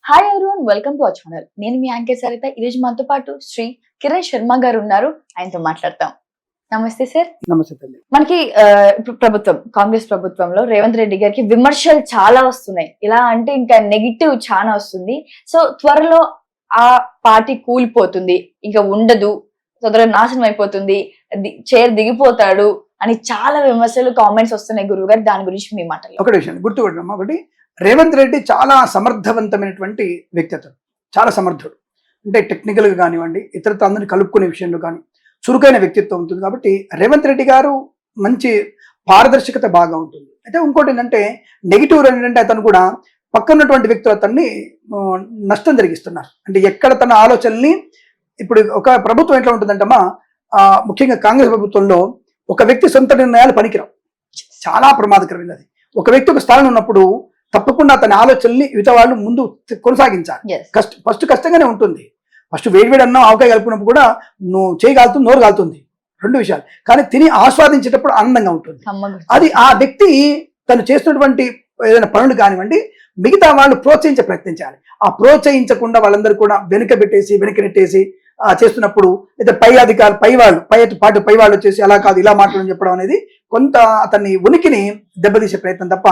Hi everyone, welcome to our channel. నేను మీ anchor Saritha. ఈరోజు మనతో పాటు శ్రీ కిరణ్ శర్మ గారు ఉన్నారు. ఆయనతో మాట్లాడతాం. నమస్తే సార్. నమస్తే తల్లి. మనకి ఇప్పుడు కాంగ్రెస్ ప్రభుత్వంలో రేవంత్ రెడ్డి గారికి విమర్శలు చాలా వస్తున్నాయి. ఎలా అంటే ఇంకా నెగిటివ్ చాలా వస్తుంది. సో త్వరలో ఆ పార్టీ కూలిపోతుంది, ఇంకా ఉండదు, తొందరగా నాశనం అయిపోతుంది, చైర్ దిగిపోతాడు అని చాలా విమర్శలు కామెంట్స్ వస్తున్నాయి గురువు గారు. దాని గురించి మీ మాటలు. ఒకటి విషయం గుర్తుపెట్టమ్మా. ఒకటి, రేవంత్ రెడ్డి చాలా సమర్థవంతమైనటువంటి వ్యక్తిత్వం, చాలా సమర్థుడు. అంటే టెక్నికల్గా కానివ్వండి, ఇతరతో అందరినీ కలుపుకునే విషయంలో కానీ చురుకైన వ్యక్తిత్వం ఉంటుంది. కాబట్టి రేవంత్ రెడ్డి గారు మంచి పారదర్శకత బాగా ఉంటుంది. అయితే ఇంకోటి ఏంటంటే నెగిటివ్ ఏంటంటే అతను కూడా పక్కనటువంటి వ్యక్తులు అతన్ని నష్టం జరిగిస్తున్నారు. అంటే ఎక్కడ తన ఆలోచనల్ని, ఇప్పుడు ఒక ప్రభుత్వం ఎట్లా ఉంటుందంటమ్మా, ముఖ్యంగా కాంగ్రెస్ ప్రభుత్వంలో ఒక వ్యక్తి సొంత నిర్ణయాలు పనికిరావు, చాలా ప్రమాదకరమైనది. ఒక వ్యక్తి ఒక స్థానంలో ఉన్నప్పుడు తప్పకుండా అతని ఆలోచనల్ని మిగతా వాళ్ళు ముందు కొనసాగించాలి. ఫస్ట్ కష్టంగానే ఉంటుంది. ఫస్ట్ వేడివేడి అన్నం ఆవకాయ కలుపుకున్నప్పుడు కూడా నువ్వు చేయగలుగుతుంది, నోరు కాలుతుంది, రెండు విషయాలు. కానీ తిని ఆస్వాదించేటప్పుడు ఆనందంగా ఉంటుంది. అది ఆ వ్యక్తి తను చేస్తున్నటువంటి ఏదైనా పనులు కానివ్వండి, మిగతా వాళ్ళు ప్రోత్సహించే ప్రయత్నించాలి. ఆ ప్రోత్సహించకుండా వాళ్ళందరూ కూడా వెనక్కి నెట్టేసి చేస్తున్నప్పుడు అయితే పై అధికారులు పై వాళ్ళు వచ్చేసి అలా కాదు ఇలా మాట్లాడని చెప్పడం అనేది కొంత అతన్ని ఉనికిని దెబ్బతీసే ప్రయత్నం తప్ప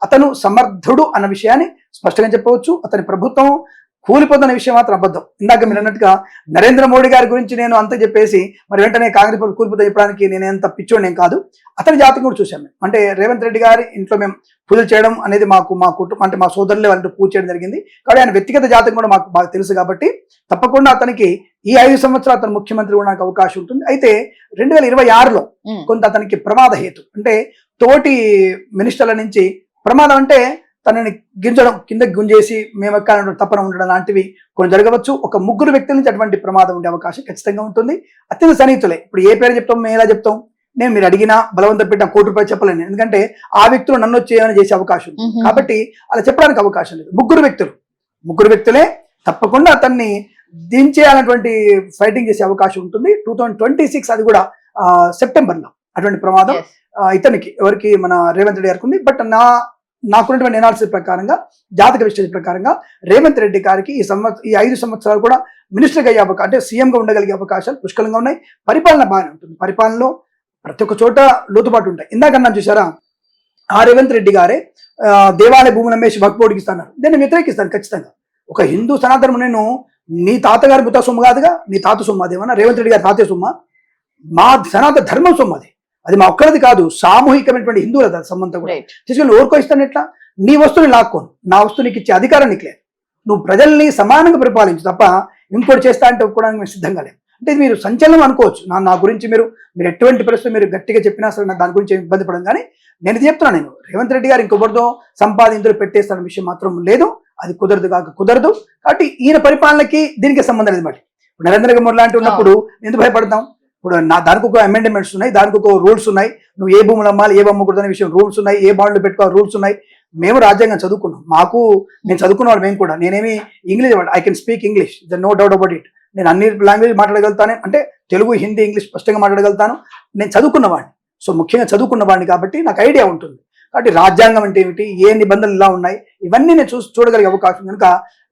అతను సమర్థుడు అన్న విషయాన్ని స్పష్టంగా చెప్పవచ్చు. అతని ప్రభుత్వం కూలిపోతున్న విషయం మాత్రం అబద్ధం. ఇందాక మీరు అన్నట్టుగా నరేంద్ర మోడీ గారి గురించి నేను అంత చెప్పేసి మరి వెంటనే కాంగ్రెస్ పార్టీ కూలిపోతే చెప్పడానికి నేనేంత పిచ్చోడు నేను కాదు. అతని జాతకం కూడా చూసాం మేము. అంటే రేవంత్ రెడ్డి గారి ఇంట్లో మేము పూజలు చేయడం అనేది మా కుటుంబం, అంటే మా సోదరులే వాళ్ళతో పూజ చేయడం జరిగింది. కాబట్టి ఆయన వ్యక్తిగత జాతకం కూడా మాకు బాగా తెలుసు. కాబట్టి తప్పకుండా అతనికి ఈ 5 సంవత్సరాలు అతను ముఖ్యమంత్రి కూడా నాకు అవకాశం ఉంటుంది. అయితే 2026లో కొంత అతనికి ప్రమాద హేతు, అంటే తోటి మినిస్టర్ల నుంచి ప్రమాదం, అంటే తనని గింజడం, కిందకి గుంజేసి మేము ఎక్కాలంటే తప్పన ఉండడం లాంటివి కొన్ని జరగవచ్చు. ఒక 3 వ్యక్తుల నుంచి అటువంటి ప్రమాదం ఉండే అవకాశం ఖచ్చితంగా ఉంటుంది. అత్యంత సన్నిహితులే. ఇప్పుడు ఏ పేరు చెప్తాం, మేము ఎలా చెప్తాం? నేను మీరు అడిగినా బలవంతం పెట్టిన ₹1 చెప్పలేను, ఎందుకంటే ఆ వ్యక్తులు నన్ను వచ్చి ఏమైనా చేసే అవకాశం ఉంది. కాబట్టి అలా చెప్పడానికి అవకాశం లేదు. 3 వ్యక్తులే తప్పకుండా అతన్ని దించేయాలన్నటువంటి ఫైటింగ్ చేసే అవకాశం ఉంటుంది. 2026 అది కూడా సెప్టెంబర్లో అటువంటి ప్రమాదం ఇతనికి, ఎవరికి, మన రేవంత్ రెడ్డి గారికి ఉంది. బట్ నాకున్నటువంటి ఎనాలిసిస్ ప్రకారంగా, జాతక విశ్లేషణ ప్రకారంగా రేవంత్ రెడ్డి గారికి ఈ 5 సంవత్సరాలు కూడా మినిస్టర్గా అయ్యే అవకాశం, అంటే సీఎంగా ఉండగలిగే అవకాశాలు పుష్కలంగా ఉన్నాయి. పరిపాలన బాగానే ఉంటుంది. పరిపాలనలో ప్రతి ఒక్క చోట లోతుపాటు ఉంటాయి. ఇందాకన్నా చూసారా, ఆ రేవంత్ రెడ్డి గారే దేవాలయ భూములు అమ్మేసి వక్ఫ్ బోర్డుకి ఇస్తున్నారు. నేను వ్యతిరేకిస్తాను ఖచ్చితంగా. ఒక హిందూ సనాతనం, నేను నీ తాతగారి బుద్ధ సొమ్ము కాదుగా, నీ తాత సొమ్ము అదేమన్నా, రేవంత్ రెడ్డి గారి తాతే సొమ్మ, మా సనాతన ధర్మం సొమ్ము అది మా ఒక్కరిది కాదు, సామూహికమైనటువంటి హిందువుల సంబంధం కూడా. తీసుకుని ఓరుకో ఇస్తాను ఎట్లా? నీ వస్తువుని లాక్కోను, నా వస్తువు నీకు ఇచ్చే అధికారం నీకు లేదు. నువ్వు ప్రజల్ని సమానంగా పరిపాలించు తప్ప ఇంకోటి చేస్తా అంటే ఒప్పుకోవడానికి మేము సిద్ధంగా లేము. అంటే మీరు సంచలనం అనుకోవచ్చు. నా గురించి మీరు ఎటువంటి పరిస్థితులు మీరు గట్టిగా చెప్పినా సరే నాకు దాని గురించి ఇబ్బంది పడడం. కానీ నేను ఇది చెప్తున్నాను, నేను రేవంత్ రెడ్డి గారు ఇంకొకరితో సంపాదించులు పెట్టేస్తాన విషయం మాత్రం లేదు. అది కుదరదు. కాబట్టి ఈయన పరిపాలనకి దీనికి సంబంధం లేదు. మరి నరేంద్ర మోడీ లాంటి ఉన్నప్పుడు ఎందుకు భయపడతాం? ఇప్పుడు దానికి ఒక అమెండ్మెంట్స్ ఉన్నాయి, దానికి ఒక రూల్స్ ఉన్నాయి. నువ్వు ఏ భూములు అమ్మాలి, ఏ అమ్మకూడదు అనే విషయం రూల్స్ ఉన్నాయి, ఏ బాండ్లు పెట్టుకోవాలి రూల్స్ ఉన్నాయి. మేము రాజ్యాంగం చదువుకున్నాం, నేను చదువుకున్నవాడు. మేము కూడా, నేనేమి English, I can speak English, no doubt about it. నేను అన్ని లాంగ్వేజ్ మాట్లాడగలుగుతాను, అంటే తెలుగు, హిందీ, ఇంగ్లీష్ స్పష్టంగా మాట్లాడగలుగుతాను. నేను చదువుకున్నవాడిని. సో ముఖ్యంగా చదువుకున్నవాడిని కాబట్టి నాకు ఐడియా ఉంటుంది. కాబట్టి రాజ్యాంగం అంటే ఏమిటి, ఏ నిబంధనలు ఇలా ఉన్నాయి, ఇవన్నీ నేను చూడగలిగే అవకాశం. కనుక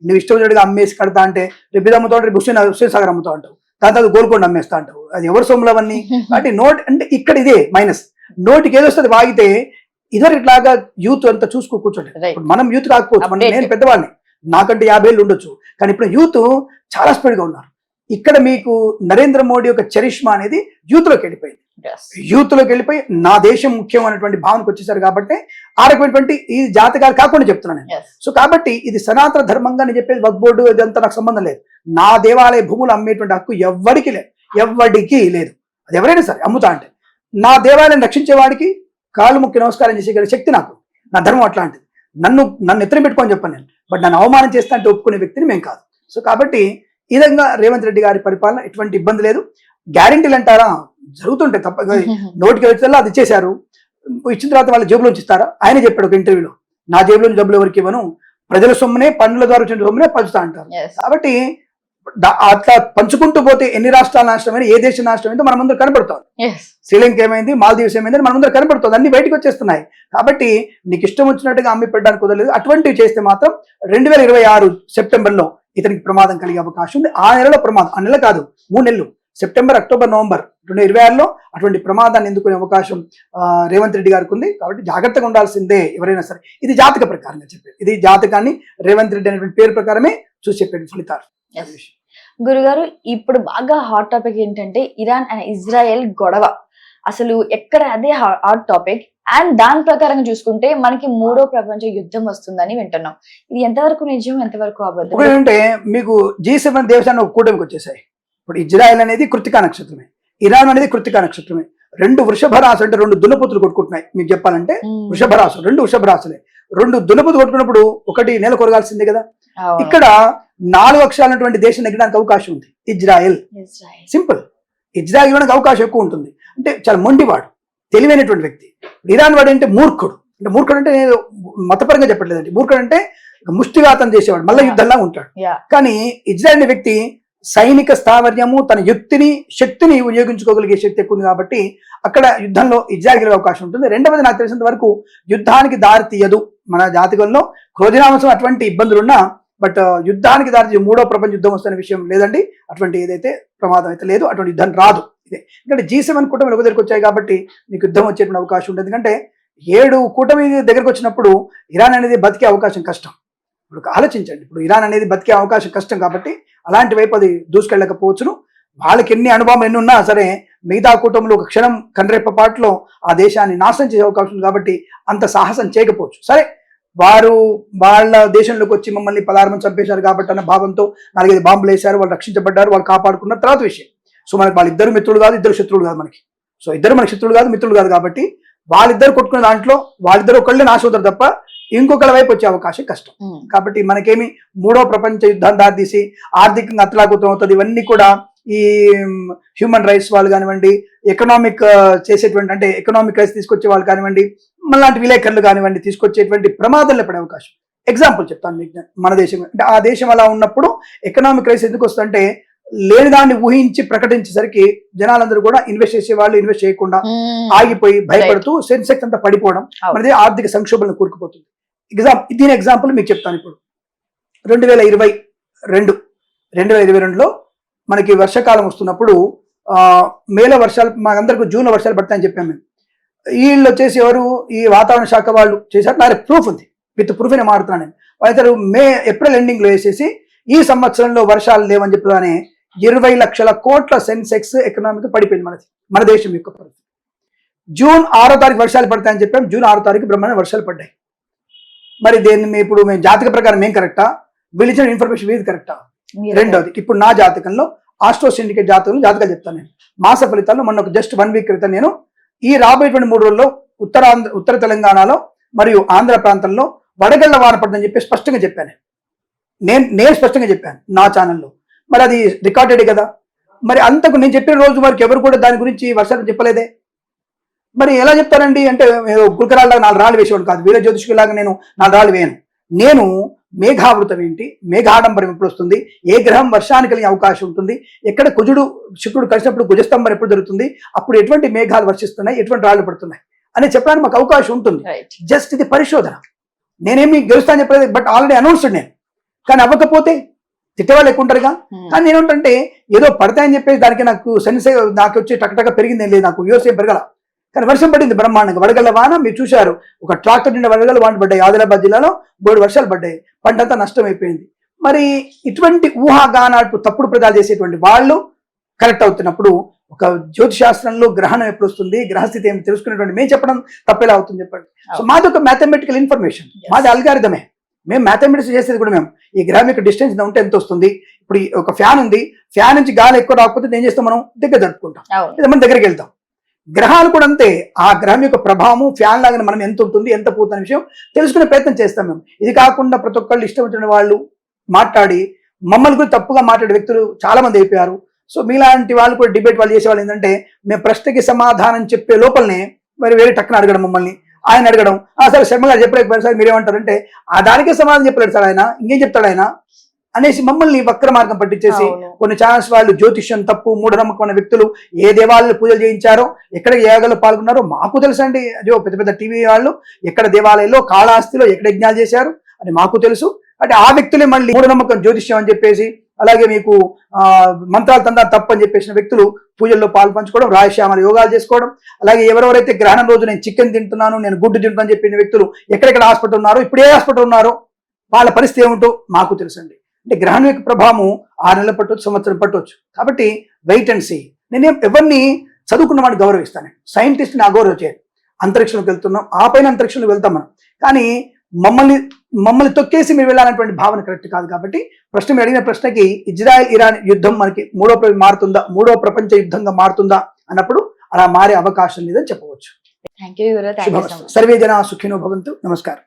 నువ్వు ఇష్టం అమ్మేసి కడతా అంటే రేపు ఇది అమ్ముతావు, రేపు హుస్సేన్ సాగర్ అమ్ముతావు అంటావు, దాని తర్వాత గోల్కొండ అమ్మేస్తా అంటావు. అది ఎవరి సొమ్ములు అవన్నీ? కాబట్టి అంటే ఇక్కడ ఇదే మైనస్. నోటికి ఏదొస్తుంది వాగితే ఇద్దరు ఇట్లాగా యూత్ అంతా చూసుకో కూర్చోండి. మనం యూత్ కాకపోవచ్చు, నేను పెద్దవాడిని, నాకంటే 50 ఏళ్ళు ఉండొచ్చు. కానీ ఇప్పుడు యూత్ చాలా స్పీడ్గా ఉన్నారు. ఇక్కడ మీకు నరేంద్ర మోడీ యొక్క చరిష్మా అనేది యూత్లోకి వెళ్ళిపోయి నా దేశం ముఖ్యం అనేటువంటి భావనకు వచ్చేసారు. కాబట్టి ఆ రకమైనటువంటి ఈ జాతకాలు కాకుండా చెప్తున్నాను నేను. సో కాబట్టి ఇది సనాతన ధర్మంగా నేను చెప్పేది, వక్ఫ్ బోర్డు ఇదంతా నాకు సంబంధం లేదు. నా దేవాలయ భూములు అమ్మేటువంటి హక్కు ఎవ్వడికి లేదు. అది ఎవరైనా సరే అమ్ముతా అంటే, నా దేవాలయం రక్షించేవాడికి కాళ్ళు ముక్కి నమస్కారం చేసే శక్తి నాకు, నా ధర్మం అట్లాంటిది. నన్ను ఎత్తున పెట్టుకొని చెప్పాను నేను. బట్ నన్ను అవమానం చేస్తా అంటే ఒప్పుకునే వ్యక్తిని మేము కాదు. సో కాబట్టి ఈ విధంగా రేవంత్ రెడ్డి గారి పరిపాలన ఎటువంటి ఇబ్బంది లేదు. గ్యారెంటీలు అంటారా, జరుగుతుంటాయి తప్ప. నోటికి వచ్చేలా అది ఇచ్చేశారు, ఇచ్చిన తర్వాత వాళ్ళ జేబులోంచి ఇస్తారా? ఆయన చెప్పాడు ఒక ఇంటర్వ్యూలో, నా జేబులోంచి డబ్బులు ఎవరికి ఇవ్వను, ప్రజల సొమ్మునే, పన్నుల ద్వారా వచ్చిన సొమ్మునే పంచుతా అంటారు. కాబట్టి అట్లా పంచుకుంటూ పోతే ఎన్ని రాష్ట్రాల నాశనమైనా ఏ దేశ నాశనమైందో మన ముందర కనబడుతుంది. శ్రీలంక ఏమైంది, మాల్దీవ్స్ ఏమైంది మన ముందర కనబడుతుంది. అన్ని బయటకు వచ్చేస్తున్నాయి. కాబట్టి నీకు ఇష్టం వచ్చినట్టుగా అమ్మి పెట్టడానికి కుదరలేదు. అటువంటివి చేస్తే మాత్రం 2026 సెప్టెంబర్లో ఇతనికి ప్రమాదం కలిగే అవకాశం ఉంది. ఆ నెలలో ప్రమాదం, ఆ నెల కాదు 3 నెలలు, సెప్టెంబర్, అక్టోబర్, నవంబర్ 2026లో అటువంటి ప్రమాదాన్ని ఎదుర్కొనే అవకాశం రేవంత్ రెడ్డి గారికి ఉంది. కాబట్టి జాగ్రత్తగా ఉండాల్సిందే ఎవరైనా సరే. ఇది జాతక ప్రకారంగా చెప్పేది. ఇది జాతకాన్ని రేవంత్ రెడ్డి అనేటువంటి పేరు ప్రకారమే చూసి చెప్పేది ఫలితాలు. గురుగారు, ఇప్పుడు బాగా హాట్ టాపిక్ ఏంటంటే ఇరాన్ అండ్ ఇజ్రాయెల్ గొడవ. అసలు ఎక్కడ అదే హాట్ టాపిక్. అండ్ దాని ప్రకారంగా చూసుకుంటే మనకి 3వ ప్రపంచ యుద్ధం వస్తుందని వింటున్నాం. ఇది ఎంతవరకు నిజం, ఎంతవరకు అబద్ధం? అంటే మీకు G7 దేశాన్ని ఒక కూటమికి వచ్చేసాయి. ఇప్పుడు ఇజ్రాయెల్ అనేది కృత్తికా నక్షత్రమే, ఇరాన్ అనేది కృత్తికా నక్షత్రమే. 2 వృషభ రాశులు అంటే 2 దున్నపోతులు కొట్టుకుంటున్నాయి. మీకు చెప్పాలంటే వృషభ రాశులు, 2 వృషభ రాశులే. 2 దున్నపోతులు కొట్టుకున్నప్పుడు ఒకటి నేల కొరగాల్సిందే కదా. ఇక్కడ 4 అక్షరాలైనటువంటి దేశం నెగ్గడానికి అవకాశం ఉంది. Israel simple. ఇజ్రాయెల్ ఇవ్వడానికి అవకాశం ఎక్కువ ఉంటుంది. అంటే చాలా మొండివాడు, తెలివైనటువంటి వ్యక్తి. ఇరాన్ వాడు అంటే మూర్ఖుడు. అంటే మూర్ఖుడు అంటే మతపరంగా చెప్పట్లేదండి. మూర్ఖుడు అంటే ముష్టిఘాతం చేసేవాడు, మళ్ళీ యుద్ధంలా ఉంటాడు. కానీ ఇజ్రాయెల్ అనే వ్యక్తి సైనిక స్థావర్యము, తన యుక్తిని, శక్తిని వినియోగించుకోగలిగే శక్తి ఎక్కువ ఉంది. కాబట్టి అక్కడ యుద్ధంలో ఇజ్రాయెల్ గెలిగే అవకాశం ఉంటుంది. రెండవది, నాకు తెలిసినంత వరకు యుద్ధానికి దారి తీయదు. మన జాతకంలో క్రోధినాంశం అటువంటి ఇబ్బందులున్నా బట్ యుద్ధానికి దారి 3వ ప్రపంచ యుద్ధం వస్తున్న విషయం లేదండి. అటువంటి ఏదైతే ప్రమాదం అయితే లేదు, అటువంటి యుద్ధం రాదు. ఇదే ఎందుకంటే G7 కూటమి ఒక దగ్గరకు వచ్చాయి కాబట్టి మీకు యుద్ధం వచ్చేటువంటి అవకాశం ఉంటుంది. ఎందుకంటే 7 కూటమి దగ్గరకు వచ్చినప్పుడు ఇరాన్ అనేది బతికే అవకాశం కష్టం. ఇప్పుడు ఆలోచించండి, ఇప్పుడు ఇరాన్ అనేది బతికే అవకాశం కష్టం కాబట్టి అలాంటి వైపు అది దూసుకెళ్ళకపోవచ్చును. వాళ్ళకి ఎన్ని అనుభవం ఎన్ని ఉన్నా సరే మిగతా కూటమిలో ఒక క్షణం కన్రెప్ప పాటులో ఆ దేశాన్ని నాశనం చేసే అవకాశం ఉంది. కాబట్టి అంత సాహసం చేయకపోవచ్చు. సరే, వారు వాళ్ళ దేశంలోకి వచ్చి మమ్మల్ని 16 మంది చంపేశారు కాబట్టి అన్న భావంతో 4-5 బాంబులు వేశారు, వాళ్ళు రక్షించబడ్డారు, వాళ్ళు కాపాడుకున్న తర్వాత విషయం. సో మనకి వాళ్ళిద్దరు మిత్రులు కాదు, ఇద్దరు శత్రువులు కాదు. మనకి సో ఇద్దరు మనకి శత్రువులు కాదు, మిత్రులు కాదు. కాబట్టి వాళ్ళిద్దరు కొట్టుకున్న దాంట్లో వాళ్ళిద్దరు ఒకళ్ళే నాశవుతారు తప్ప ఇంకొకళ్ళ వైపు వచ్చే అవకాశం కష్టం. కాబట్టి మనకేమి 3వ ప్రపంచ యుద్ధాన్ని దారితీసి ఆర్థికంగా అతలాకుతం అవుతుంది. ఇవన్నీ కూడా ఈ హ్యూమన్ రైట్స్ వాళ్ళు కానివ్వండి, ఎకనామిక్ చేసేటువంటి అంటే ఎకనామిక్ రైట్స్ తీసుకొచ్చే వాళ్ళు కానివ్వండి, మనలాంటి విలేకరులు కానివ్వండి, తీసుకొచ్చేటువంటి ప్రమాదంలో పడే అవకాశం. ఎగ్జాంపుల్ చెప్తాను మీకు. మన దేశం అంటే ఆ దేశం అలా ఉన్నప్పుడు ఎకనామిక్ రైట్స్ ఎందుకు వస్తుందంటే లేని దాన్ని ఊహించి ప్రకటించేసరికి జనాలందరూ కూడా ఇన్వెస్ట్ చేసే వాళ్ళు ఇన్వెస్ట్ చేయకుండా ఆగిపోయి భయపడుతూ సెన్సెక్స్ అంతా పడిపోవడం, మనది ఆర్థిక సంక్షోభంలో కూరుకుపోతుంది. దీని ఎగ్జాంపుల్ మీకు చెప్తాను. ఇప్పుడు 2022లో మనకి వర్షాకాలం వస్తున్నప్పుడు మేలో వర్షాలు, మాకందరికి జూన్లో వర్షాలు పడతాయని చెప్పాము మేము. వీళ్ళు వచ్చేసి ఎవరు, ఈ వాతావరణ శాఖ వాళ్ళు చేశారు. నా ప్రూఫ్ ఉంది, విత్ ప్రూఫ్ నేను మాడుతున్నాను నేను. అయితే ఏప్రిల్ ఎండింగ్లో వేసేసి ఈ సంవత్సరంలో వర్షాలు లేవని చెప్పగానే 20 లక్షల కోట్ల సెన్సెక్స్ ఎకనామిక్ పడిపోయింది మన దేశం యొక్క పరిస్థితి. జూన్ 6వ తారీఖు వర్షాలు పడతాయని చెప్పాం. జూన్ 6వ తారీఖు బ్రహ్మాండ వర్షాలు పడ్డాయి. మరి దేన్ని ఇప్పుడు మేము జాతక ప్రకారం మేము కరెక్టా, వీళ్ళు ఇచ్చిన ఇన్ఫర్మేషన్ వీది కరెక్టా? రెండోది, ఇప్పుడు నా జాతకంలో ఆస్ట్రో సిండికేట్ జాతకాలు చెప్తాను నేను. మాస ఫలితాల్లో మొన్న జస్ట్ 1 వీక్ క్రితం నేను ఈ రాబోయేటువంటి 3 రోజుల్లో ఉత్తర తెలంగాణలో మరియు ఆంధ్ర ప్రాంతంలో వడగళ్ల వాన పడుతుందని చెప్పి స్పష్టంగా చెప్పాను. నేను స్పష్టంగా చెప్పాను నా ఛానల్లో. మరి అది రికార్డెడ్ కదా. మరి అంతకు నేను చెప్పిన రోజు వరకు ఎవరు కూడా దాని గురించి వర్షాలు చెప్పలేదే. మరి ఎలా చెప్తారండి అంటే గుల్కరాళ్ళగా 4 రాళ్ళు వేసేవాడు కాదు, వీర జ్యోతిష్కులాగా నేను 4 రాళ్ళు వేయను. నేను మేఘావృతం ఏంటి, మేఘాడంబరం ఎప్పుడు వస్తుంది, ఏ గ్రహం వర్షానికి కలిగే అవకాశం ఉంటుంది, ఎక్కడ కుజుడు శుక్రుడు కలిసినప్పుడు కుజస్తంభం ఎప్పుడు జరుగుతుంది, అప్పుడు ఎటువంటి మేఘాలు వర్షిస్తున్నాయి, ఎటువంటి రాళ్ళు పడుతున్నాయి అని చెప్పడానికి మాకు అవకాశం ఉంటుంది. జస్ట్ ఇది పరిశోధన. నేనేమి గెలుస్తాను చెప్పలేదు, బట్ ఆల్రెడీ అనౌన్స్డ్ నేను. కానీ అవ్వకపోతే తిట్టేవాళ్ళు ఎక్కువ ఉంటారుగా. కానీ నేనేంటంటే ఏదో పడతాయని చెప్పేసి దానికి నాకు సెన్స్ నాకు వచ్చి టకటక పెరిగింది ఏం లేదు, నాకు వ్యూస్ ఏం పెరగల. కానీ వర్షం పడింది బ్రహ్మాండంగా. వడగళ్ల వాన మీరు చూశారు, ఒక ట్రాక్టర్ నిండా వడగళ్ల వాన పడ్డాయి. ఆదిలాబాద్ జిల్లాలో 3 వర్షాలు పడ్డాయి, పంటంతా నష్టం అయిపోయింది. మరి ఇటువంటి ఊహాగానాలు తప్పుడు ప్రదాలు చేసేటువంటి వాళ్ళు కరెక్ట్ అవుతున్నప్పుడు ఒక జ్యోతిశాస్త్రంలో గ్రహణం ఎప్పుడు వస్తుంది, గ్రహస్థితి ఏమి తెలుసుకునేటువంటి మేము చెప్పడం తప్పేలా అవుతుంది చెప్పండి. సో మాది ఒక మ్యాథమెటికల్ ఇన్ఫర్మేషన్, మాది అల్గారిథమే. మేము మ్యాథమెటిక్స్ చేసేది కూడా మేము ఈ గ్రహం యొక్క డిస్టెన్స్ ఉంటే ఎంత వస్తుంది. ఇప్పుడు ఒక ఫ్యాన్ ఉంది, ఫ్యాన్ నుంచి గాలి ఎక్కువ రాకపోతే ఏం చేస్తాం, మనం దగ్గర జరుపుకుంటాం, లేదా మనం దగ్గరికి వెళ్తాం. గ్రహాలు కూడా అంతే, ఆ గ్రహం యొక్క ప్రభావం ఫ్యాన్ లాగానే మనం ఎంత ఉంటుంది, ఎంత పోతున్న విషయం తెలుసుకునే ప్రయత్నం చేస్తాం మేము. ఇది కాకుండా ప్రతి ఒక్కళ్ళు ఇష్టం వచ్చిన వాళ్ళు మాట్లాడి మమ్మల్ని కూడా తప్పుగా మాట్లాడే వ్యక్తులు చాలా మంది అయిపోయారు. సో మీలాంటి వాళ్ళు కూడా డిబేట్ వాళ్ళు చేసేవాళ్ళు ఏంటంటే మేము ప్రశ్నకి సమాధానం చెప్పే లోపలనే మరి వేరే టక్కున అడగడం, మమ్మల్ని ఆయన అడగడం, సరే శర్మ గారు చెప్పలేకపోయారు సార్ మీరేమంటారంటే, ఆ దానికే సమాధానం చెప్పలేడు సార్ ఆయన, ఇంకేం చెప్తాడు ఆయన. అనేసి మమ్మల్ని వక్ర మార్గం పట్టించేసి అవును. కొన్ని ఛానల్స్ వాళ్ళు జ్యోతిష్యం తప్పు మూఢనమ్మకం అనే వ్యక్తులు ఏ దేవాలయాలు పూజలు చేయించారో ఎక్కడ యాగాలు పాల్గొన్నారో మాకు తెలుసండి. అదే పెద్ద పెద్ద టీవీ వాళ్ళు ఎక్కడ దేవాలయంలో కాళహస్తిలో ఎక్కడ యజ్ఞాలు చేశారు అని మాకు తెలుసు. అంటే ఆ వ్యక్తులే మళ్ళీ మూఢనమ్మకం జ్యోతిష్యం అని చెప్పేసి, అలాగే మీకు మంత్రాలు తందా తప్పు అని చెప్పేసిన వ్యక్తులు పూజల్లో పాలు పంచుకోవడం, రాయశ్యామల యోగాలు చేసుకోవడం, అలాగే ఎవరెవరైతే గ్రహణం రోజు నేను చికెన్ తింటున్నాను, నేను గుడ్డు తింటున్నాను అని చెప్పిన వ్యక్తులు ఎక్కడెక్కడ హాస్పిటల్ ఉన్నారో, ఇప్పుడు ఏ హాస్పిటల్ ఉన్నారో, వాళ్ళ పరిస్థితి ఏమిటో మాకు తెలుసండి. అంటే గ్రహణం యొక్క ప్రభావం 6 నెలలు పట్టవచ్చు, సంవత్సరం పట్టవచ్చు. కాబట్టి వెయిట్ అండ్ సీ. నేనేం ఎవరిని చదువుకున్న వాడిని గౌరవిస్తాను, సైంటిస్ట్ని అగౌరవ చేయను. అంతరిక్షంలోకి వెళ్తున్నాం, ఆ పైన అంతరిక్షంలోకి వెళ్తాం మనం, కానీ మమ్మల్ని తొక్కేసి మీరు వెళ్ళాలనేటువంటి భావన కరెక్ట్ కాదు. కాబట్టి ప్రశ్న మీరు అడిగిన ప్రశ్నకి ఇజ్రాయెల్ ఇరాన్ యుద్ధం మనకి మూడో ప్రపంచ యుద్ధంగా మారుతుందా అన్నప్పుడు అలా మారే అవకాశం లేదని చెప్పవచ్చు. Thank you. సర్వే జనా సుఖినో భవంతు. నమస్కారం.